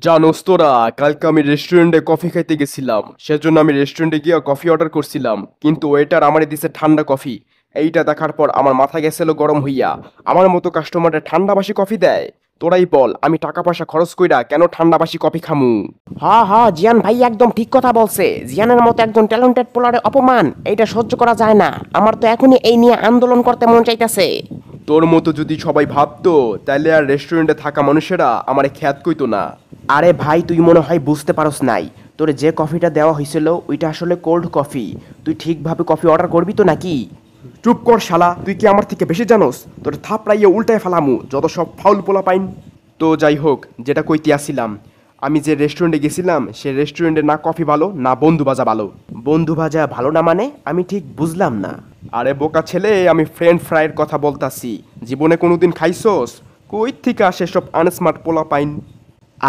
জানোস তোরা, কালকে আমি রেস্টুরেন্টে কফি খাইতে গেছিলাম। সেজন্য আমি রেস্টুরেন্টে গিয়ে কফি অর্ডার করছিলাম, কিন্তু ওয়েটার আমারে দিছে ঠান্ডা কফি। এইটা দেখার পর আমার মাথা গেছিল গরম হইয়া। আমার মতো কাস্টমারে ঠান্ডা বাসি কফি দেয়? তোরাই বল, আমি টাকা পয়সা খরচ কইরা কেন ঠান্ডা বাসি কফি খামু? জিয়ান ভাই একদম ঠিক কথা বলছে। জিয়ানের মতো একজন ট্যালেন্টেড প্লেয়ারের অপমান এইটা সহ্য করা যায় না। আমার তো এখনই এই নিয়ে আন্দোলন করতে মন চাইতেছে। তোর মতো যদি সবাই ভাবতো, তাইলে আর রেস্টুরেন্টে থাকা মানুষেরা আমারে খ্যাত কইতো না। আরে ভাই, তুই মনে হয় বুঝতে পারস নাই। তোর যে কফিটা দেওয়া হয়েছিল ওইটা আসলে কোল্ড কফি। তুই ঠিকভাবে কফি অর্ডার করবি তো নাকি? চুপ কর শালা, তুই কি আমার থেকে বেশি জানোস? তোর থাপড়াইয়া উল্টায় ফেলামু যত সব ফাউল পোলা পাইন। তো যাই হোক, যেটা কইতে আসিলাম, আমি যে রেস্টুরেন্টে গেছিলাম সে রেস্টুরেন্টে না কফি ভালো না বন্ধু ভাজা ভালো। বন্ধু ভাজা ভালো না মানে? আমি ঠিক বুঝলাম না। আরে বোকা ছেলে, আমি ফ্রেঞ্চ ফ্রাইয়ের কথা বলতাছি। জীবনে কোনোদিন খাইছোস? কই থেকে আসে সব আনস্মার্ট পোলা পাইন?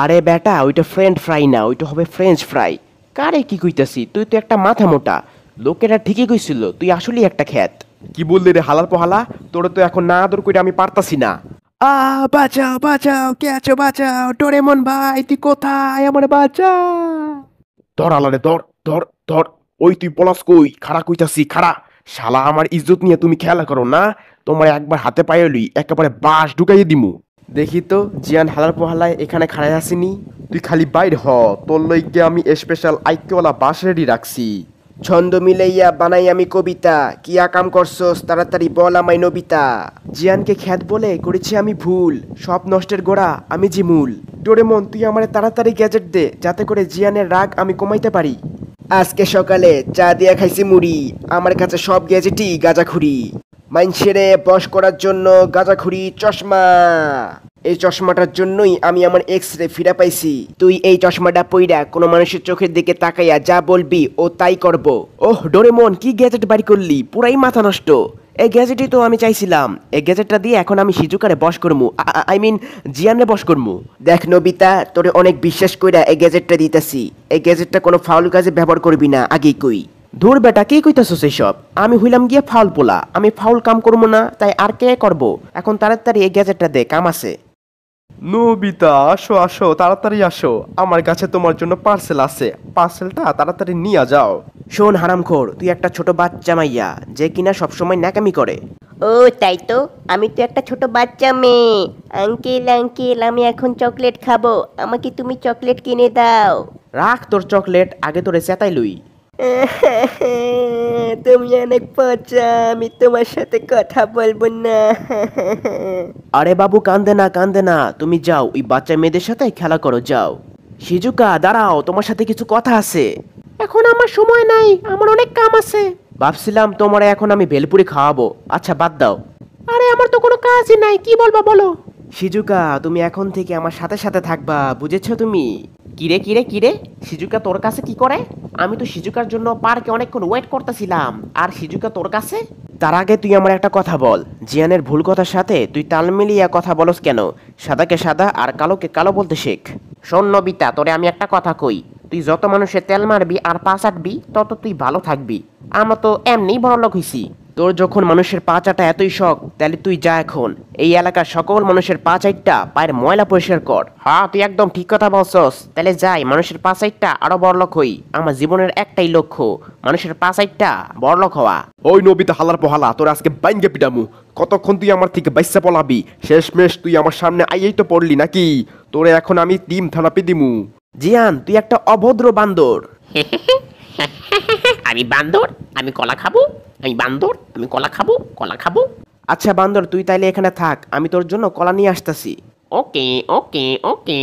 আরে বেটা, ওইটা ফ্রেঞ্চ ফ্রাই না, ওইটা হবে ফ্রেঞ্চ ফ্রাই। কারে কি কইতাছি? তুই তো একটা মাথা মোটা। লোকেরা ঠিকই কইছিল তুই আসলেই একটা খ্যাত। কি বললি রে হালার পোহালা? তোরে তো এখন না আদর করে আমি পারতাছি না। বাঁচাও বাঁচাও, কে আছো? বাঁচাও ডোরেমন ভাই, তুই কোথায়? আমার বাঁচা। ধর আলারে, ধর ধর ধর। ওই তুই পলাশ কই? খাড়া কইতাছি, খাড়া। শালা, আমার ইজ্জত নিয়ে তুমি খেলা করো না? তোমার একবার হাতে পায়ে লই, একেবারে বাঁশ ঢুকাইয়ে দিমু। দেখি তো, জিয়ান হালার পোহালায় এখানে খাড়াই আসিনি। তুই খালি বাইর হ, তোর লইগে আমি স্পেশাল আইক্যওয়ালা বাঁশ রেডি রাখছি। ছন্দ মিলাইয়া বানাই আমি কবিতা, কি আকাম করছস তাড়াতাড়ি বল আমায় নবিতা। জিয়ানকে খ্যাত বলে করেছি আমি ভুল, সব নষ্টের গোড়া আমি জিমুল। ডোরেমন, তুই আমারে তাড়াতাড়ি গ্যাজেট দে, যাতে করে জিয়ানের রাগ আমি কমাইতে পারি। আজকে সকালে চা দিয়া খাইছি মুড়ি, আমার কাছে সব গ্যাজেটই গাঁজাখুরি। মাইনছেরে বশ করার জন্য গাঁজাখুরি চশমা। এই চশমাটার জন্যই আমি আমার এক্স রে ফিরা পাইছি। তুই এই চশমাটা পইরা কোনো মানুষের চোখের দিকে তাকাইয়া যা বলবি ও তাই করব। ওহ ডোরেমন, কি গ্যাজেট বাড়ি করলি, পুরাই মাথা নষ্ট। এই গ্যাজেটই তো আমি চাইছিলাম। এই গ্যাজেটটা দিয়ে এখন আমি শিজুকারে বশ করমু, আই মিন জিয়ানে বশ করমু। দেখ নবিতা, তোরে অনেক বিশ্বাস কইরা এই গ্যাজেটটা দিতেছি। এই গ্যাজেটটা কোনো ফাউল কাজে ব্যবহার করবি না, আগেই কই। ধুর বেটা, কে কইতাছস এসব? আমি হইলাম গিয়ে ফাউল পোলা, আমি ফাউল কাম করবো না, তাই আর কে করব? এখন তাড়াতাড়ি এই গ্যাজেটটা দে, কাম আছে। নবিতা, আসো আসো, তাড়াতাড়ি আসো। আমার কাছে তোমার জন্য পার্সেল আছে, পার্সেলটা তাড়াতাড়ি নিয়ে যাও। শোন হারামখোর, তুই একটা ছোট বাচ্চা মাইয়া যে কিনা সবসময় ন্যাকামি করে। ও তাই তো, আমি তো একটা ছোট বাচ্চা মেয়ে। আঙ্কেল আঙ্কেল, আমি এখন চকলেট খাবো, আমাকে তুমি চকলেট কিনে দাও। রাখ তোর চকলেট, আগে তোরে চেতাই লই। তুমি অনেক পচা, আমি তোমার সাথে কথা বলবো না। আরে বাবু, কান্দে না কান্দে না, তুমি যাও ওই বাচ্চা মেয়েদের সাথে খেলা করো, যাও। শিজুকা দাঁড়াও, তোমার সাথে কিছু কথা আছে। এখন আমার সময় নাই, আমার অনেক কাম আছে। ভাবছিলাম তোমারে এখন আমি ভেলপুরি খাওয়াবো, আচ্ছা বাদ দাও। আরে আমার তো কোনো কাজই নাই, কি বলবা বলো। শিজুকা, তুমি এখন থেকে আমার সাথে সাথে থাকবা, বুঝেছো তুমি? কিরে কিরে কিরে, শিজুকা তোর কাছে কি করে? আমি তো শিজুকার জন্য পার্কে অনেকক্ষণ ওয়েট করতেছিলাম, আর শিজুকা তোর কাছে? তার আগে তুই আমার একটা কথা বল, জিয়ানের ভুল কথার সাথে তুই তাল মিলিয়ে কথা বলস কেন? সাদাকে সাদা আর কালোকে কালো বলতে শেখ। শোন নবিতা, তোরে আমি একটা কথা কই, তুই যত মানুষের তেল মারবি আর পা চাটবি তত তুই ভালো থাকবি। আমরা তো এমনিই বড়লোক হইছি। তোর যখন মানুষের পা চাটা এতই শখ, তাহলে তুই যা এখন এই এলাকার সকল মানুষের পা চাইটটা পায়ের ময়লা পরিষ্কার কর। হ্যাঁ, তুই একদম ঠিক কথা বলছস। তাহলে যাই, মানুষের পা চাইটটা আরো বড়লোক হই। আমার জীবনের একটাই লক্ষ্য, মানুষের পা চাইটটা বড়লোক হওয়া। ওই নবিতা হালার পোহালা, তোর আজকে বাইঙ্গে পিটামু। কতক্ষণ তুই আমার থেকে বাইসা পলাবি? শেষমেশ তুই আমার সামনে আইয়েই তো পড়লি নাকি? তোরে এখন আমি টিম থানাপি দিমু। জিয়ান, তুই একটা অভদ্র বান্দর। আমি বান্দর, আমি কলা খাবো। আমি বান্দর, আমি কলা খাবো, কলা খাবো। আচ্ছা বান্দর, তুই তাইলে এখানে থাক, আমি তোর জন্য কলা নিয়ে আসতেছি। ওকে ওকে ওকে।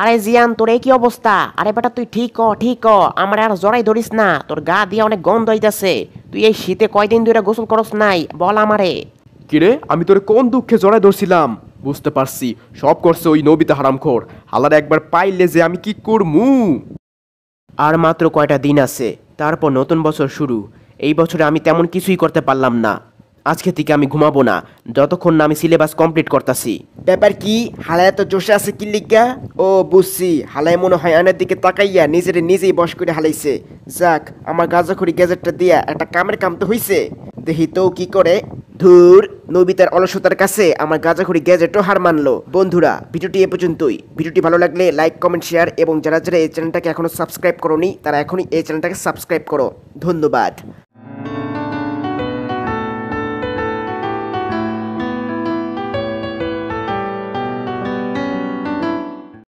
আরে জিয়ান, তোর এই কি অবস্থা? আরে বেটা তুই ঠিক ক ঠিক ক, আমার আর জড়াই ধরিস না, তোর গা দিয়ে অনেক গন্ধ হইতাছে। তুই এই শীতে কয়দিন ধরে গোসল করস নাই, বল আমারে। কিরে, আমি তোরে কোন দুঃখে জড়ায় ধরছিলাম? বুঝতে পারছি, সব করছে ওই নবিতা হারামখোর। হালার একবার পাইলে যে আমি কি করমু। আর মাত্র কয়টা দিন আছে, তারপর নতুন বছর শুরু। এই বছরে আমি তেমন কিছুই করতে পারলাম না। আজকে থেকে আমি ঘুমাবো না যতক্ষণ না আমি সিলেবাস কমপ্লিট করতেছি। ব্যাপার কি? হালায় এত জোশে আছে কি লিগা? ও বুঝছি, হালায় মনে হয় আয়নার দিকে তাকাইয়া নিজেরে নিজেই বশ করে হালাইছে। যাক, আমার গাঁজাখড়ি গ্যাজেটটা দিয়া একটা কামের কাম তো হইছে। দেখি তো কি করে। ধুর, নবিতার অলসতার কাছে আমার গাঁজাখড়ি গ্যাজেটও হার মানলো। বন্ধুরা, ভিডিওটি এ পর্যন্তই। ভিডিওটি ভালো লাগলে লাইক, কমেন্ট, শেয়ার এবং যারা যারা এই চ্যানেলটাকে এখনো সাবস্ক্রাইব করোনি তারা এখনই এই চ্যানেলটাকে সাবস্ক্রাইব করো। ধন্যবাদ।